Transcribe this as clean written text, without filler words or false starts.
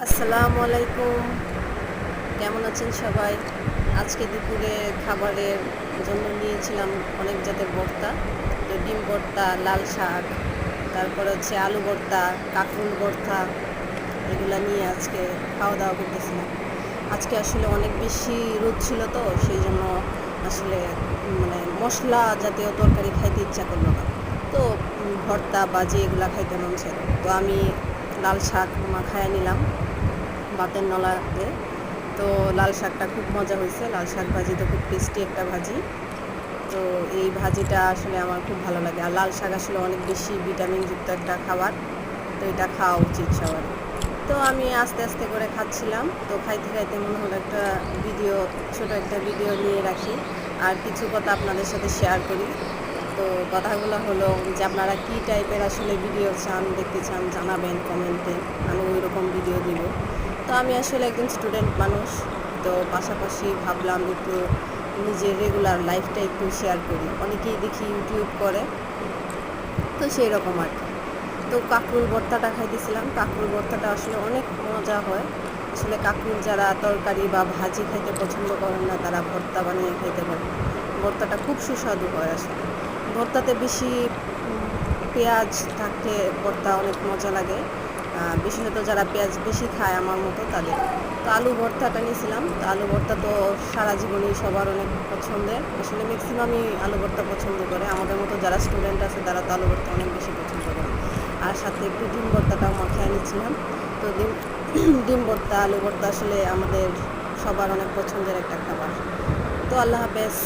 আসসালামু আলাইকুম। কেমন আছেন সবাই? আজকে দুপুরে খাবারের জন্য নিয়েছিলাম অনেক জাতের ভর্তা। তো ডিম ভর্তা, লাল শাক, তারপরে হচ্ছে আলু ভর্তা, কাঁকরোল ভর্তা, এগুলা নিয়ে আজকে খাওয়া দাওয়া করতেছিলাম। আজকে আসলে অনেক বেশি রোদ ছিল, তো সেই জন্য আসলে মশলা জাতীয় তরকারি খাইতে ইচ্ছা করলো না। তো ভর্তা বাজি এগুলা খাইতে মন ছিল। তো আমি লাল শাক মাখায়া নিলাম ভাতের নলাতে। তো লাল শাকটা খুব মজা হয়েছে। লাল শাক ভাজি তো খুব টেস্টি একটা ভাজি। তো এই ভাজিটা আসলে আমার খুব ভালো লাগে। আর লাল শাক আসলে অনেক বেশি ভিটামিনযুক্ত একটা খাবার। তো এটা খাওয়া উচিত সবার। তো আমি আস্তে আস্তে করে খাচ্ছিলাম। তো খাইতে খাইতে মনে হলো একটা ভিডিও, ছোট একটা ভিডিও নিয়ে রাখি আর কিছু কথা আপনাদের সাথে শেয়ার করি। তো কথাগুলো হলো যে আপনারা কী টাইপের আসলে ভিডিও চান, দেখতে চান জানাবেন কমেন্টে। আমি ওই রকম ভিডিও দিব। তো আমি আসলে একজন স্টুডেন্ট মানুষ। তো পাশাপাশি ভাবলাম একটু নিজের রেগুলার লাইফটা একটু শেয়ার করি। অনেকেই দেখি ইউটিউব করে, তো সেই রকম আর কি। তো কাঁকরোল ভর্তাটা খাইতেছিলাম। কাঁকরোল ভর্তাটা আসলে অনেক মজা হয়। আসলে কাঁকরোল যারা তরকারি বা ভাজি খাইতে পছন্দ করেন না, তারা ভর্তা বানিয়ে খাইতে পারেন। ভর্তাটা খুব সুস্বাদু হয় আসলে। ভর্তাতে বেশি পেঁয়াজ থাকলে ভর্তা অনেক মজা লাগে, বিশেষত যারা পেঁয়াজ বেশি খায় আমার মতো তাদের। তো আলু ভর্তাটা নিয়েছিলাম। তো আলু ভর্তা তো সারা জীবনই সবার অনেক পছন্দের। আসলে ম্যাক্সিমামই আলু ভর্তা পছন্দ করে। আমাদের মতো যারা স্টুডেন্ট আছে তারা তো আলু ভর্তা অনেক বেশি পছন্দ করে। আর সাথে একটু ডিম ভর্তাটাও মাখিয়ে নিচ্ছিলাম। তো ডিম ভর্তা, আলু ভর্তা আসলে আমাদের সবার অনেক পছন্দের একটা খাবার। তো আল্লাহ হাফেজ।